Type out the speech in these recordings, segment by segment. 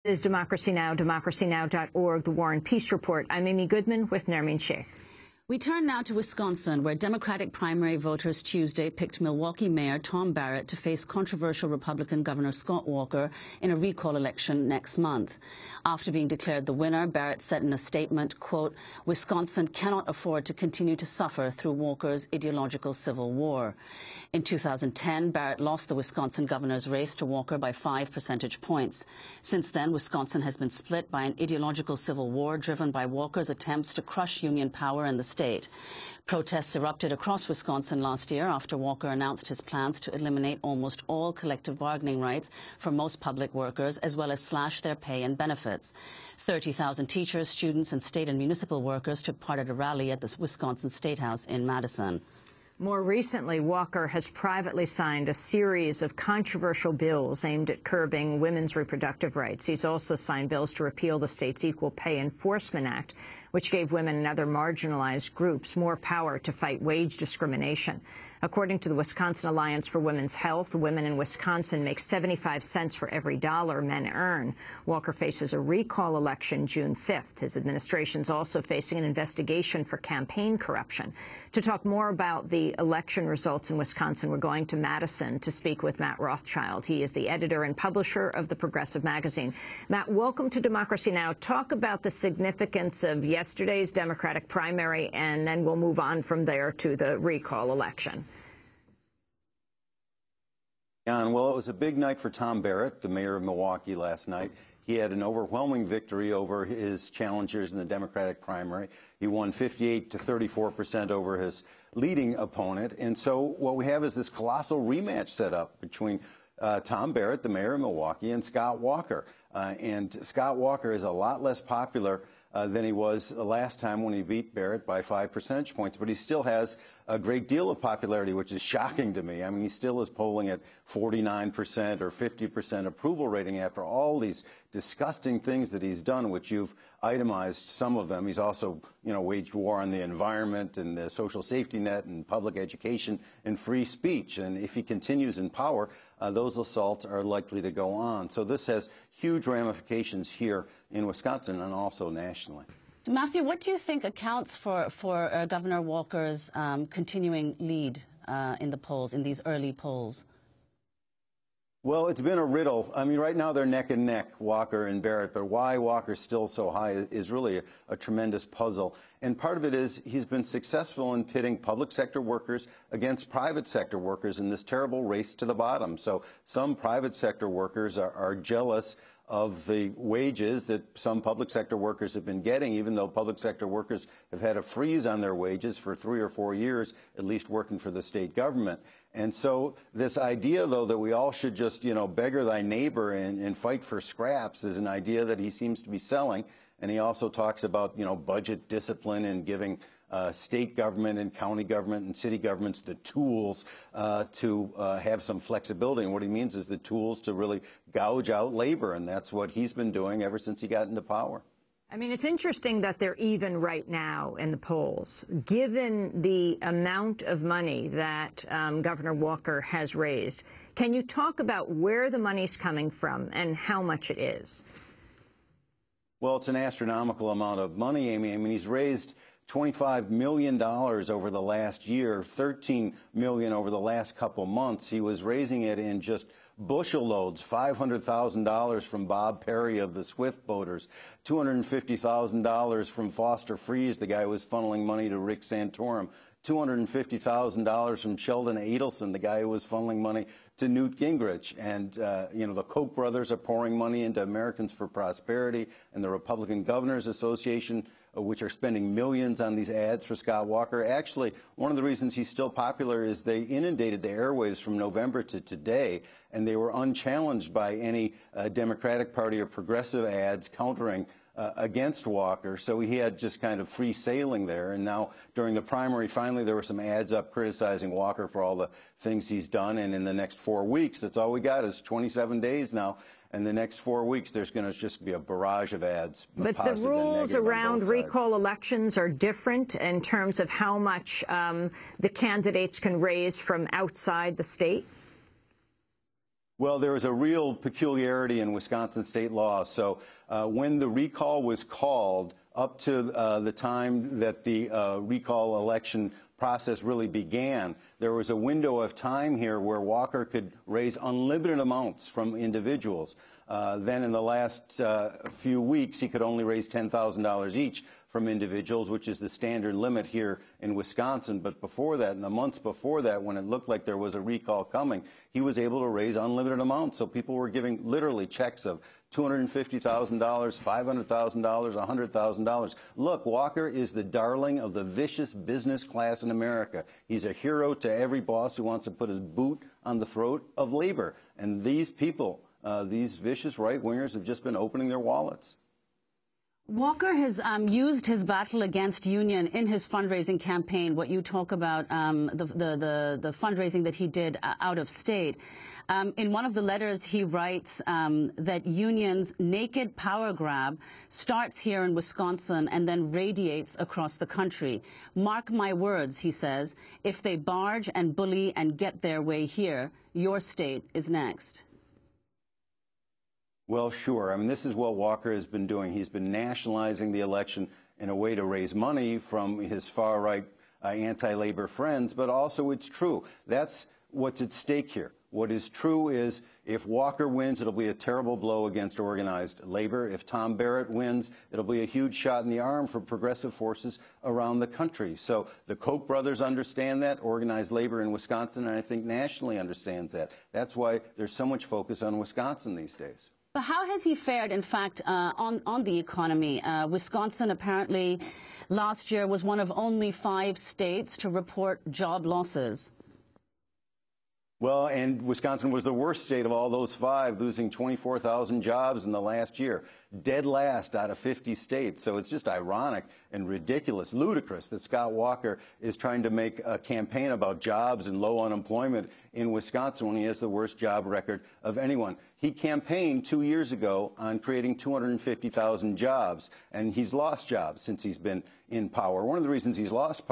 Is Democracy Now!, democracynow.org, The War and Peace Report. I'm Amy Goodman with Nermeen Sheikh. We turn now to Wisconsin, where Democratic primary voters Tuesday picked Milwaukee Mayor Tom Barrett to face controversial Republican Governor Scott Walker in a recall election next month. After being declared the winner, Barrett said in a statement, quote, "Wisconsin cannot afford to continue to suffer through Walker's ideological civil war." In 2010, Barrett lost the Wisconsin governor's race to Walker by 5 percentage points. Since then, Wisconsin has been split by an ideological civil war driven by Walker's attempts to crush union power in the state. Protests erupted across Wisconsin last year after Walker announced his plans to eliminate almost all collective bargaining rights for most public workers, as well as slash their pay and benefits. 30,000 teachers, students, and state and municipal workers took part at a rally at the Wisconsin State House in Madison. More recently, Walker has privately signed a series of controversial bills aimed at curbing women's reproductive rights. He's also signed bills to repeal the state's Equal Pay Enforcement Act, which gave women and other marginalized groups more power to fight wage discrimination. According to the Wisconsin Alliance for Women's Health, women in Wisconsin make 75 cents for every dollar men earn. Walker faces a recall election June 5th. His administration is also facing an investigation for campaign corruption. To talk more about the election results in Wisconsin, we're going to Madison to speak with Matt Rothschild. He is the editor and publisher of the Progressive magazine. Matt, welcome to Democracy Now! Talk about the significance of yesterday's Democratic primary, and then we'll move on from there to the recall election. Well, it was a big night for Tom Barrett, the mayor of Milwaukee, last night. He had an overwhelming victory over his challengers in the Democratic primary. He won 58 to 34% over his leading opponent. And so what we have is this colossal rematch set up between Tom Barrett, the mayor of Milwaukee, and Scott Walker. And Scott Walker is a lot less popular than he was last time when he beat Barrett by 5 percentage points, but he still has a great deal of popularity, which is shocking to me. I mean, he still is polling at 49% or 50% approval rating after all these disgusting things that he's done, which you've itemized some of them. He's also, waged war on the environment and the social safety net and public education and free speech. And if he continues in power, those assaults are likely to go on. So this has huge ramifications here in Wisconsin and also nationally. So Matthew, what do you think accounts for Governor Walker's continuing lead in the polls, in these early polls? Well, it's been a riddle. I mean, right now they're neck and neck, Walker and Barrett, but why Walker's still so high is really a tremendous puzzle. And part of it is he's been successful in pitting public sector workers against private sector workers in this terrible race to the bottom. So some private sector workers are jealous of the wages that some public sector workers have been getting, even though public sector workers have had a freeze on their wages for 3 or 4 years, at least working for the state government. And so this idea, though, that we all should just, beggar thy neighbor and fight for scraps is an idea that he seems to be selling. And he also talks about, budget discipline and giving state government and county government and city governments the tools to have some flexibility. And what he means is the tools to really gouge out labor. And that's what he's been doing ever since he got into power. I mean, it's interesting that they're even right now in the polls, given the amount of money that Governor Walker has raised. Can you talk about where the money's coming from and how much it is? Well, it's an astronomical amount of money, Amy. I mean, he's raised $25 million over the last year, $13 million over the last couple months. He was raising it in just bushel loads, $500,000 from Bob Perry of the Swift Boaters, $250,000 from Foster Freeze, the guy who was funneling money to Rick Santorum, $250,000 from Sheldon Adelson, the guy who was funneling money to Newt Gingrich. And, the Koch brothers are pouring money into Americans for Prosperity and the Republican Governors Association, which are spending millions on these ads for Scott Walker. Actually, one of the reasons he's still popular is they inundated the airwaves from November to today, and they were unchallenged by any Democratic Party or progressive ads countering against Walker. So he had just kind of free sailing there. And now during the primary, finally, there were some ads up criticizing Walker for all the things he's done. And in the next 4 weeks, that's all we got is 27 days now. And the next 4 weeks, there's going to just be a barrage of ads. But the rules around recall elections are different in terms of how much the candidates can raise from outside the state? Well, there is a real peculiarity in Wisconsin state law. So when the recall was called, up to the time that the recall election process really began, there was a window of time here where Walker could raise unlimited amounts from individuals. Then in the last few weeks, he could only raise $10,000 each from individuals, which is the standard limit here in Wisconsin. But before that, in the months before that, when it looked like there was a recall coming, he was able to raise unlimited amounts. So people were giving literally checks of $250,000, $500,000, $100,000. Look, Walker is the darling of the vicious business class in America. He's a hero to every boss who wants to put his boot on the throat of labor. And these people, these vicious right-wingers, have just been opening their wallets. Walker has used his battle against union in his fundraising campaign. What you talk about, the fundraising that he did out of state. In one of the letters, he writes that union's naked power grab starts here in Wisconsin and then radiates across the country. Mark my words, he says, if they barge and bully and get their way here, your state is next. Well, sure. I mean, this is what Walker has been doing. He's been nationalizing the election in a way to raise money from his far-right anti-labor friends, but also it's true. That's what's at stake here. What is true is if Walker wins, it'll be a terrible blow against organized labor. If Tom Barrett wins, it'll be a huge shot in the arm for progressive forces around the country. So the Koch brothers understand that. Organized labor in Wisconsin, and I think nationally understands that. That's why there's so much focus on Wisconsin these days. But how has he fared, in fact, on the economy? Wisconsin apparently last year was one of only 5 states to report job losses. Well, and Wisconsin was the worst state of all those 5, losing 24,000 jobs in the last year, dead last out of 50 states. So it's just ironic and ridiculous, ludicrous that Scott Walker is trying to make a campaign about jobs and low unemployment in Wisconsin when he has the worst job record of anyone. He campaigned 2 years ago on creating 250,000 jobs, and he's lost jobs since he's been in power. One of the reasons he's lost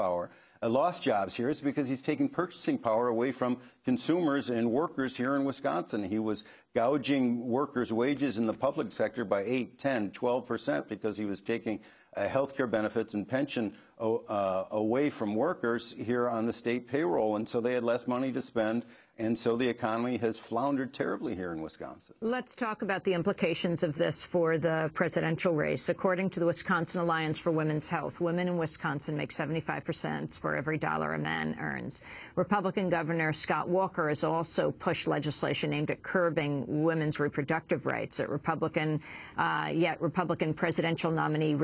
jobs here is because he's taking purchasing power away from consumers and workers here in Wisconsin. He was gouging workers' wages in the public sector by 8, 10, 12% because he was taking health care benefits and pension away from workers here on the state payroll. And so they had less money to spend. And so the economy has floundered terribly here in Wisconsin. Let's talk about the implications of this for the presidential race. According to the Wisconsin Alliance for Women's Health, women in Wisconsin make 75% for every dollar a man earns. Republican Governor Scott Walker has also pushed legislation aimed at curbing women's reproductive rights. Yet Republican presidential nominee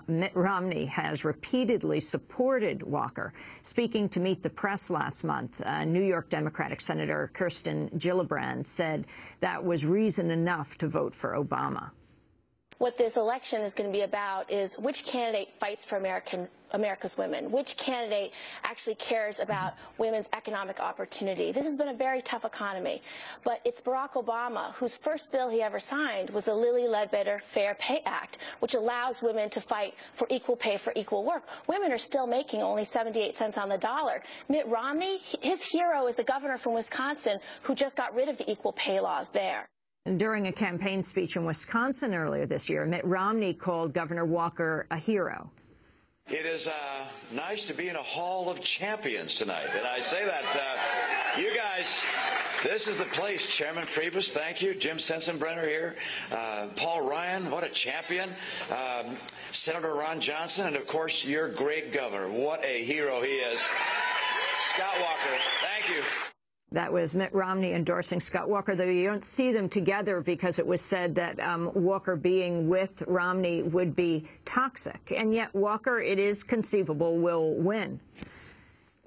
Mitt Romney has repeatedly supported Walker. Speaking to Meet the Press last month, New York Democratic Senator Kirsten Gillibrand said that was reason enough to vote for Obama. What this election is going to be about is which candidate fights for America's women, which candidate actually cares about women's economic opportunity. This has been a very tough economy, but it's Barack Obama whose first bill he ever signed was the Lilly Ledbetter Fair Pay Act, which allows women to fight for equal pay for equal work. Women are still making only 78 cents on the dollar. Mitt Romney, his hero is the governor from Wisconsin who just got rid of the equal pay laws there. During a campaign speech in Wisconsin earlier this year, Mitt Romney called Governor Walker a hero. It is nice to be in a hall of champions tonight. And I say that, you guys, this is the place. Chairman Priebus, thank you. Jim Sensenbrenner here. Paul Ryan, what a champion. Senator Ron Johnson, and, of course, your great governor. What a hero he is. Scott Walker, thank you. That was Mitt Romney endorsing Scott Walker, though you don't see them together because it was said that Walker being with Romney would be toxic. And yet Walker, it is conceivable, will win.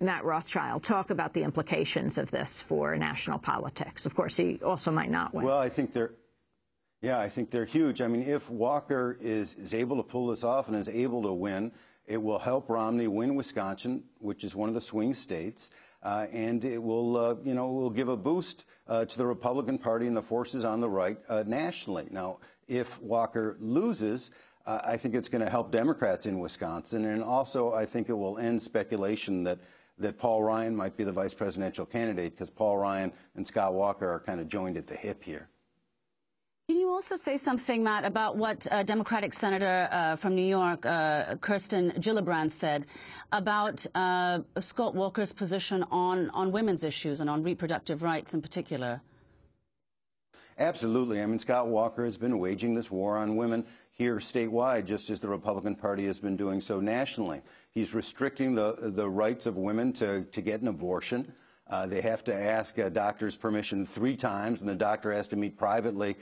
Matt Rothschild, talk about the implications of this for national politics. Of course, he also might not win. Well, I think they're huge. I mean, if Walker is able to pull this off and is able to win, it will help Romney win Wisconsin, which is one of the swing states. And it will, will give a boost to the Republican Party and the forces on the right nationally. Now, if Walker loses, I think it's going to help Democrats in Wisconsin. And also, I think it will end speculation that that Paul Ryan might be the vice presidential candidate, because Paul Ryan and Scott Walker are kind of joined at the hip here. Can you also say something, Matt, about what Democratic Senator from New York, Kirsten Gillibrand, said about Scott Walker's position on women's issues and on reproductive rights in particular? Absolutely. I mean, Scott Walker has been waging this war on women here statewide, just as the Republican Party has been doing so nationally. He's restricting the rights of women to get an abortion. They have to ask a doctor's permission 3 times, and the doctor has to meet privately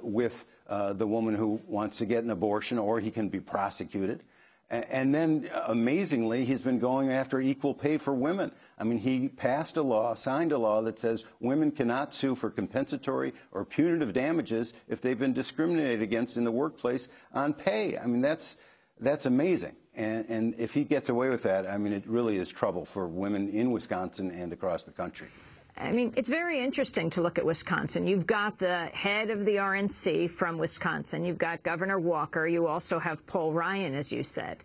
with the woman who wants to get an abortion, or he can be prosecuted. And then, amazingly, he's been going after equal pay for women. I mean, he passed a law, signed a law that says women cannot sue for compensatory or punitive damages if they've been discriminated against in the workplace on pay. I mean, that's amazing. And if he gets away with that, I mean, it really is trouble for women in Wisconsin and across the country. I mean, it's very interesting to look at Wisconsin. You've got the head of the RNC from Wisconsin. You've got Governor Walker. You also have Paul Ryan, as you said.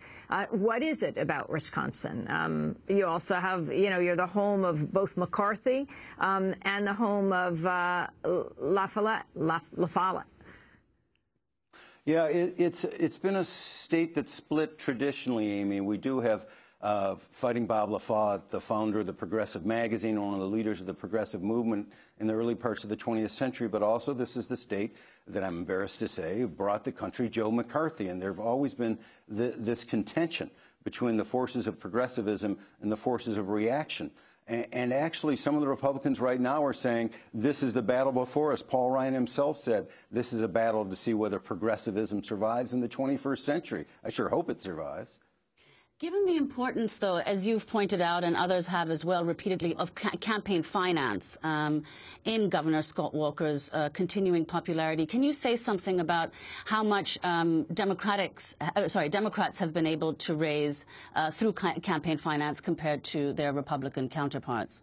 What is it about Wisconsin? You also have, you know, you're the home of both McCarthy and the home of La Follette. Yeah, it's been a state that's split traditionally, Amy. We do have Fighting Bob LaFollette, the founder of the Progressive magazine, one of the leaders of the progressive movement in the early parts of the 20th century, but also this is the state that I'm embarrassed to say brought the country Joe McCarthy, and there have always been this contention between the forces of progressivism and the forces of reaction. And actually, some of the Republicans right now are saying this is the battle before us. Paul Ryan himself said this is a battle to see whether progressivism survives in the 21st century. I sure hope it survives. Given the importance, though, as you've pointed out and others have as well repeatedly, of campaign finance in Governor Scott Walker's continuing popularity, can you say something about how much Democrats have been able to raise through campaign finance compared to their Republican counterparts?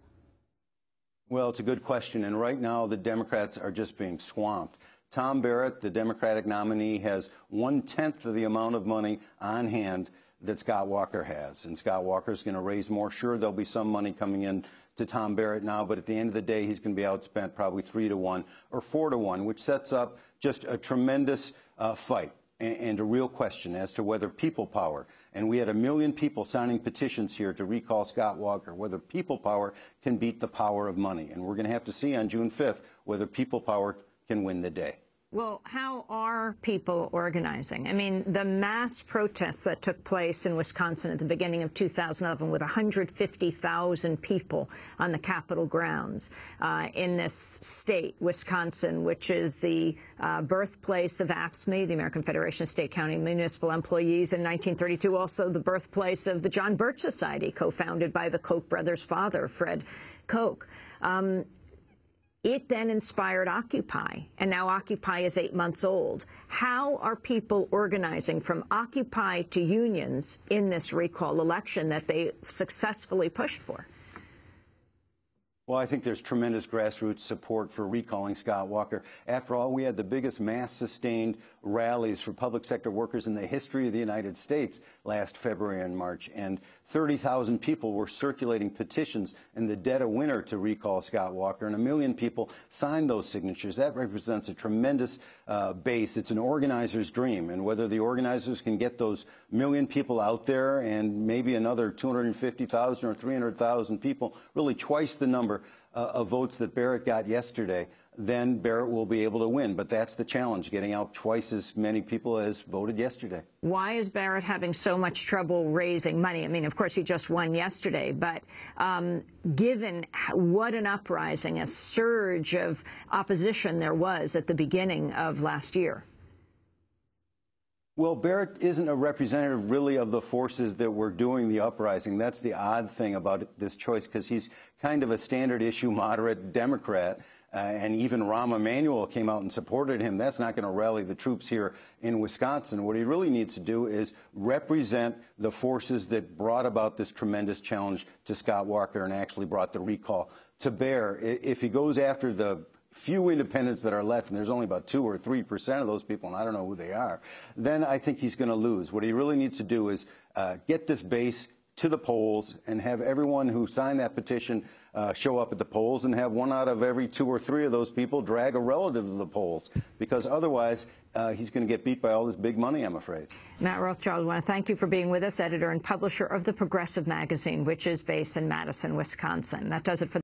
Well, it's a good question, and right now the Democrats are just being swamped. Tom Barrett, the Democratic nominee, has 1/10 of the amount of money on hand that Scott Walker has. And Scott Walker's going to raise more. Sure, there'll be some money coming in to Tom Barrett now, but at the end of the day, he's going to be outspent probably 3-to-1 or 4-to-1, which sets up just a tremendous fight and a real question as to whether people power, and we had 1 million people signing petitions here to recall Scott Walker, whether people power can beat the power of money. And we're going to have to see on June 5th whether people power can win the day. Well, how are people organizing? I mean, the mass protests that took place in Wisconsin at the beginning of 2011 with 150,000 people on the Capitol grounds in this state, Wisconsin, which is the birthplace of AFSCME, the American Federation of State, County, Municipal Employees, in 1932, also the birthplace of the John Birch Society, co-founded by the Koch brothers' father, Fred Koch. It then inspired Occupy, and now Occupy is 8 months old. How are people organizing from Occupy to unions in this recall election that they successfully pushed for? Well, I think there's tremendous grassroots support for recalling Scott Walker. After all, we had the biggest mass-sustained rallies for public sector workers in the history of the United States last February and March, and 30,000 people were circulating petitions in the dead of winter to recall Scott Walker, and 1 million people signed those signatures. That represents a tremendous base. It's an organizer's dream, and whether the organizers can get those 1 million people out there and maybe another 250,000 or 300,000 people, really twice the number of votes that Barrett got yesterday, then Barrett will be able to win. But that's the challenge, getting out twice as many people as voted yesterday. Why is Barrett having so much trouble raising money? I mean, of course, he just won yesterday, but given what an uprising, a surge of opposition there was at the beginning of last year. Well, Barrett isn't a representative, really, of the forces that were doing the uprising. That's the odd thing about this choice, because he's kind of a standard-issue moderate Democrat, and even Rahm Emanuel came out and supported him. That's not going to rally the troops here in Wisconsin. What he really needs to do is represent the forces that brought about this tremendous challenge to Scott Walker and actually brought the recall to bear. If he goes after the few independents that are left, and there's only about 2 or 3% of those people, and I don't know who they are, then I think he's going to lose. What he really needs to do is get this base to the polls and have everyone who signed that petition show up at the polls, and have 1 out of every 2 or 3 of those people drag a relative to the polls, because otherwise he's going to get beat by all this big money, I'm afraid. Matt Rothschild, I want to thank you for being with us, editor and publisher of the Progressive magazine, which is based in Madison, Wisconsin. That does it for